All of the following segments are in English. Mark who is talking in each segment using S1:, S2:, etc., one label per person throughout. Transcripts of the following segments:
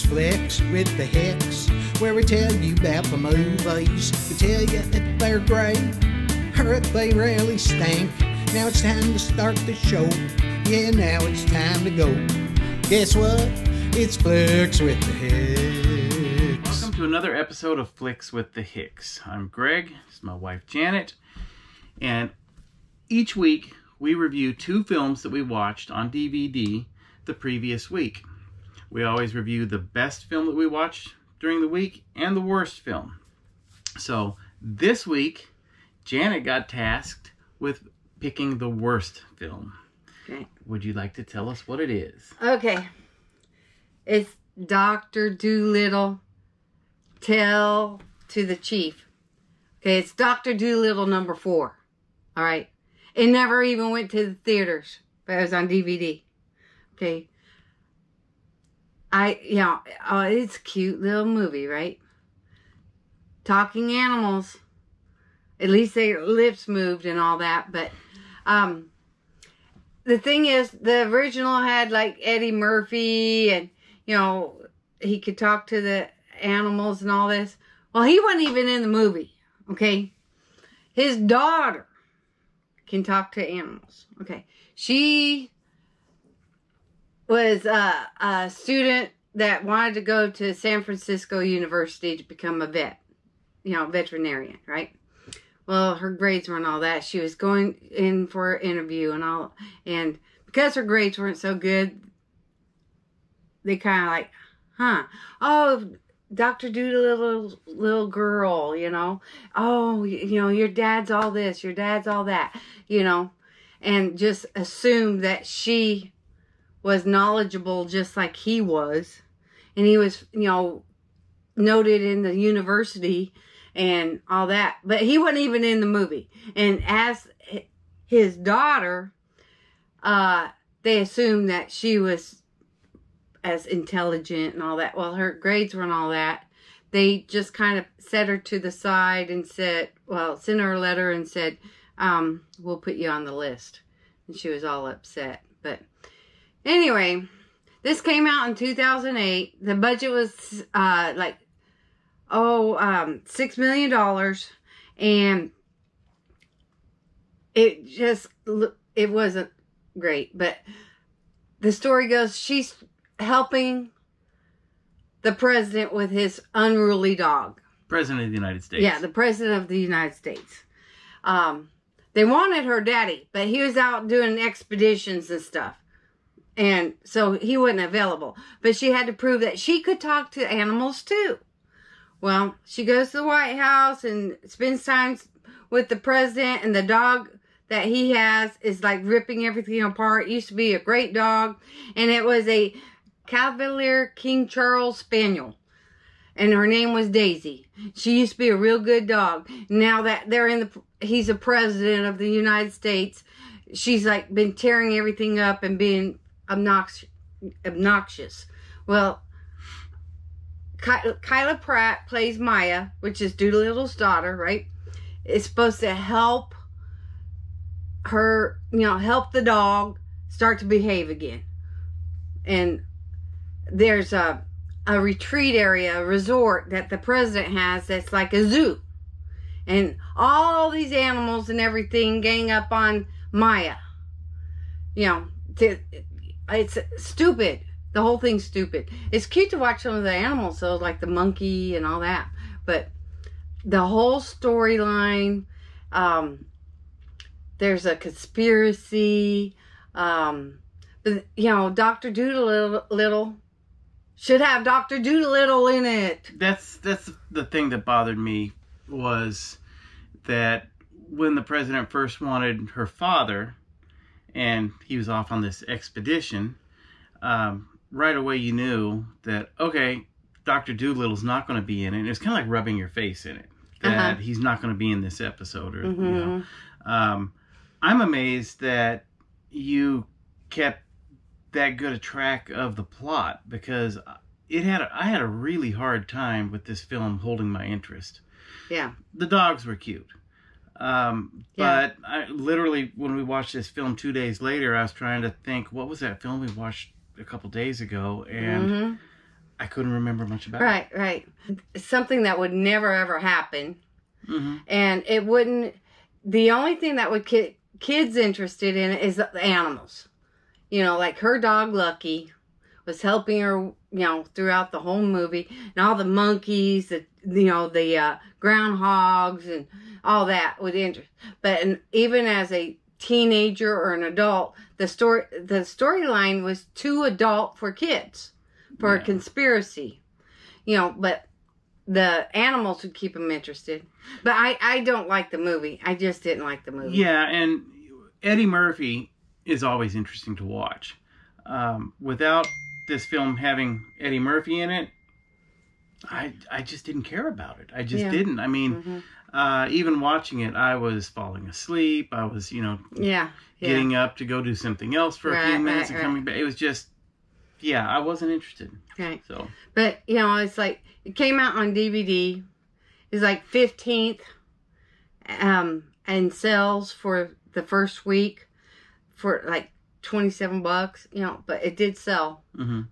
S1: It's Flix with the Hicks, where we tell you about the movies. We tell you if they're great or if they really stink. Now it's time to start the show. Yeah, now it's time to go. Guess what? It's Flix with the Hicks.
S2: Welcome to another episode of Flix with the Hicks. I'm Greg. This is my wife Janet. And each week we review two films that we watched on DVD the previous week. We always review the best film that we watched during the week and the worst film. So this week, Janet got tasked with picking the worst film.
S3: Okay.
S2: Would you like to tell us what it is?
S3: Okay. It's Dr. Doolittle, Tell to the Chief. Okay, it's Dr. Doolittle number 4. All right. It never even went to the theaters, but it was on DVD. Okay. It's a cute little movie, right? Talking animals. At least their lips moved and all that. But the thing is, the original had like Eddie Murphy and, you know, he could talk to the animals and all this. Well, he wasn't even in the movie, okay? His daughter can talk to animals, okay? She was a student that wanted to go to San Francisco University to become a vet, you know, veterinarian, right? Well, her grades weren't all that. She was going in for an interview and all, and because her grades weren't so good, they kind of like, oh, Dr. Doolittle's little girl, you know, oh, you know, your dad's all this, your dad's all that, you know, and just assumed that she was knowledgeable just like he was. And he was, you know, noted in the university and all that. But he wasn't even in the movie. And as his daughter, they assumed that she was as intelligent and all that. Well, her grades weren't all that. They just kind of set her to the side and said, well, sent her a letter and said, we'll put you on the list. And she was all upset. But anyway, this came out in 2008. The budget was $6 million. And it wasn't great. But the story goes, she's helping the president with his unruly dog.
S2: President of the United States.
S3: Yeah, the president of the United States. They wanted her daddy, but he was out doing expeditions and stuff. And so he wasn't available. But she had to prove that she could talk to animals too. Well, she goes to the White House and spends time with the president, and the dog that he has is like ripping everything apart. It used to be a great dog, and it was a Cavalier King Charles Spaniel. And her name was Daisy. She used to be a real good dog. Now that he's a president of the United States, she's like been tearing everything up and being obnoxious. Well, Kyla Pratt plays Maya, which is Doolittle's daughter, right? It's supposed to help her, you know, help the dog start to behave again. And there's a retreat area, a resort that the president has that's like a zoo. And all these animals and everything gang up on Maya. You know, it's stupid. The whole thing's stupid. It's cute to watch some of the animals, though, like the monkey and all that. But the whole storyline, there's a conspiracy. But, you know, Dr. Doolittle should have Dr. Doolittle in it.
S2: That's the thing that bothered me, was that when the president first wanted her father, and he was off on this expedition, right away you knew that, okay, Dr. Doolittle's not going to be in it. It's kind of like rubbing your face in it, that he's not going to be in this episode. Or, you know. I'm amazed that you kept that good a track of the plot, because I had a really hard time with this film holding my interest.
S3: Yeah.
S2: The dogs were cute. But I literally, when we watched this film 2 days later, I was trying to think, what was that film we watched a couple days ago? And I couldn't remember much about it.
S3: Right. Something that would never, ever happen.
S2: Mm-hmm.
S3: And it wouldn't... The only thing that would get kids interested in it is the animals. You know, like her dog, Lucky, was helping her, you know, throughout the whole movie. And all the monkeys, the groundhogs and all that would interest. But even as a teenager or an adult, the storyline was too adult for kids, for a conspiracy, you know. But the animals would keep them interested. But I don't like the movie. I just didn't like the movie.
S2: Yeah, and Eddie Murphy is always interesting to watch. Without this film having Eddie Murphy in it, I just didn't care about it. I just didn't. I mean, even watching it, I was falling asleep. I was, you know, getting up to go do something else for a few minutes and coming back. It was just, I wasn't interested.
S3: Right.
S2: So,
S3: but you know, it's like it came out on DVD. It's like 15th, and sells for the first week for like $27, you know, but it did sell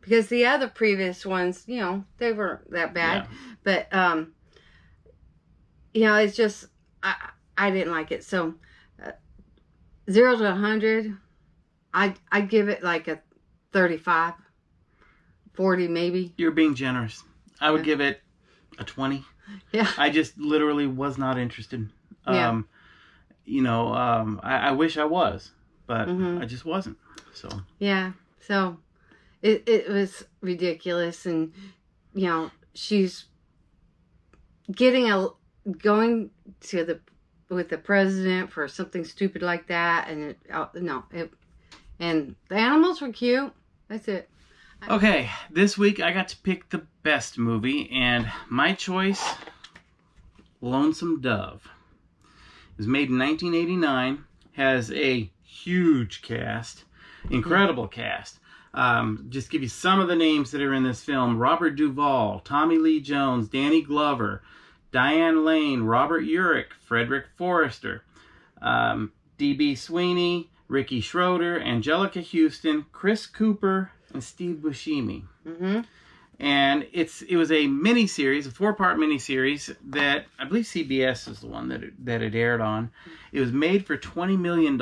S3: because the other previous ones, you know, they weren't that bad, but you know, it's just I didn't like it. So 0 to 100, I give it like a 35, 40 maybe.
S2: You're being generous. I would give it a 20.
S3: Yeah.
S2: I just literally was not interested. You know, I wish I was, but I just wasn't. So. Yeah.
S3: So it was ridiculous. And, you know, she's going to with the president for something stupid like that. And and the animals were cute. That's it.
S2: Okay, this week I got to pick the best movie, and my choice, Lonesome Dove. It was made in 1989, has a huge cast, incredible cast. Just give you some of the names that are in this film. Robert Duval, Tommy Lee Jones, Danny Glover, Diane Lane, Robert Urich, Frederick Forrester, D.B. Sweeney, Ricky Schroeder, Angelica Houston, Chris Cooper, and Steve Buscemi. And it was a miniseries, a 4-part miniseries that I believe CBS is the one that it aired on. It was made for $20 million,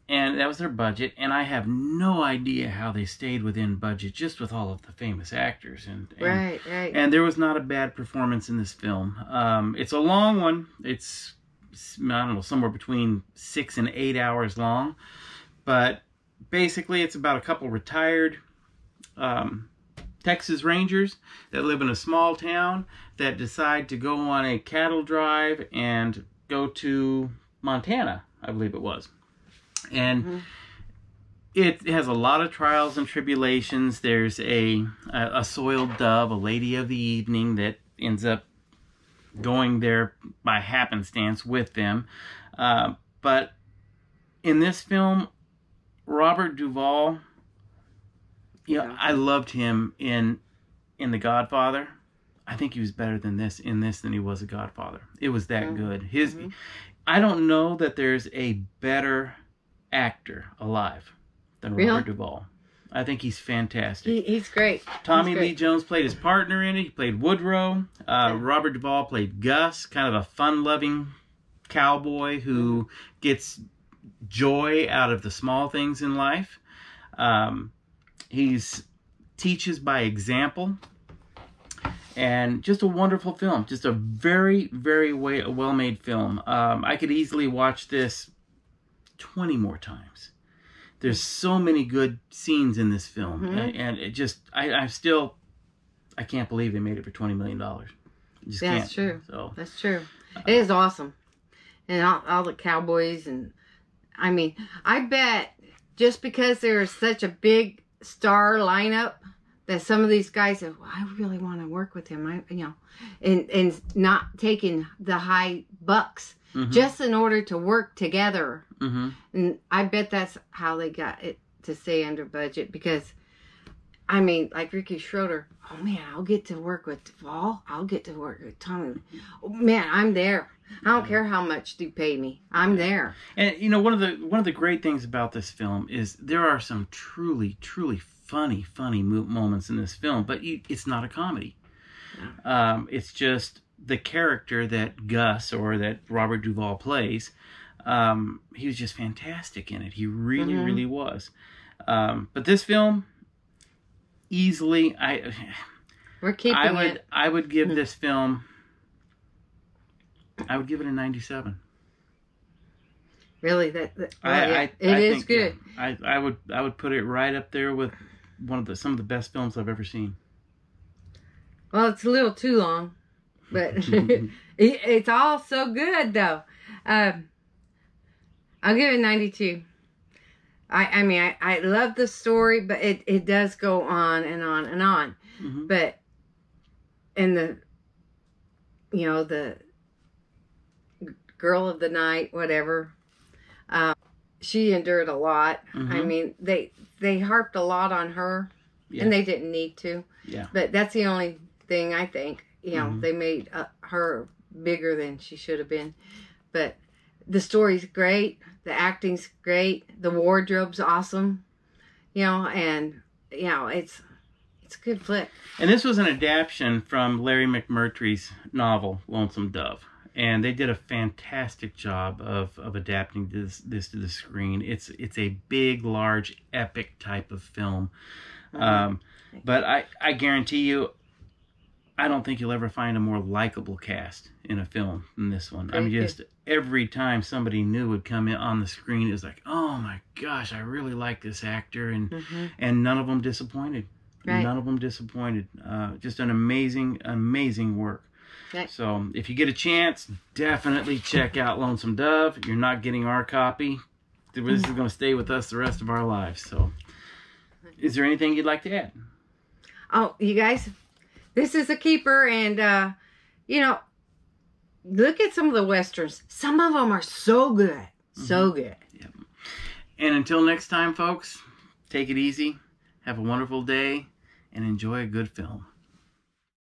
S2: and that was their budget. And I have no idea how they stayed within budget, just with all of the famous actors. And
S3: right.
S2: And there was not a bad performance in this film. It's a long one. It's, I don't know, somewhere between 6 and 8 hours long. But basically, it's about a couple retired Texas Rangers that live in a small town that decide to go on a cattle drive and go to Montana, I believe it was. And it has a lot of trials and tribulations. There's a soiled dove, a lady of the evening, that ends up going there by happenstance with them. But in this film, Robert Duval, I loved him in The Godfather. I think he was better than than he was a Godfather. It was that good. I don't know that there's a better actor alive than Robert Duvall. I think he's fantastic.
S3: He's great.
S2: Tommy Lee Jones played his partner in it. He played Woodrow. Robert Duvall played Gus, kind of a fun-loving cowboy who gets joy out of the small things in life. He's teaches by example. And just a wonderful film. Just a very, very well-made film. I could easily watch this 20 more times. There's so many good scenes in this film. And it just, I can't believe they made it for $20 million.
S3: That's true.
S2: So,
S3: that's true. It is awesome. And all the cowboys. And I mean, I bet just because there's such a big star lineup, that some of these guys said, well, I really want to work with him, and not taking the high bucks just in order to work together. And I bet that's how they got it to stay under budget, because, I mean, like Ricky Schroeder, oh man, I'll get to work with Duval, I'll get to work with Tommy. Oh, man, I'm there. I don't care how much you pay me. I'm there.
S2: And one of the great things about this film is there are some truly, truly funny moments in this film, but it's not a comedy. No. It's just the character that Gus, or that Robert Duval plays. He was just fantastic in it. He really was. But this film, easily,
S3: we're keeping it.
S2: I would give this film, I would give it a 97.
S3: Really, it is good.
S2: Yeah, I would put it right up there with some of the best films I've ever seen.
S3: Well, it's a little too long, but it's all so good though. I'll give it 92. I mean, I love the story, but it does go on and on and on. Mm-hmm. But, and the girl of the night, whatever, she endured a lot. Mm-hmm. I mean, they harped a lot on her, and they didn't need to. Yeah. But that's the only thing I think, they made her bigger than she should have been. But the story's great. The acting's great. The wardrobe's awesome. And, it's a good flick.
S2: And this was an adaptation from Larry McMurtry's novel, Lonesome Dove. And they did a fantastic job of adapting this to the screen. It's a big, large, epic type of film. Mm-hmm. But I guarantee you, I don't think you'll ever find a more likable cast in a film than this one. I mean, just every time somebody new would come in on the screen, it was like, oh my gosh, I really like this actor. And none of them disappointed. Right. None of them disappointed. Just an amazing work. Right. So if you get a chance, definitely check out Lonesome Dove. You're not getting our copy. This is going to stay with us the rest of our lives. So is there anything you'd like to add?
S3: Oh, you guys, this is a keeper. And, look at some of the Westerns. Some of them are so good. So good.
S2: Yep. And until next time, folks, take it easy. Have a wonderful day and enjoy a good film.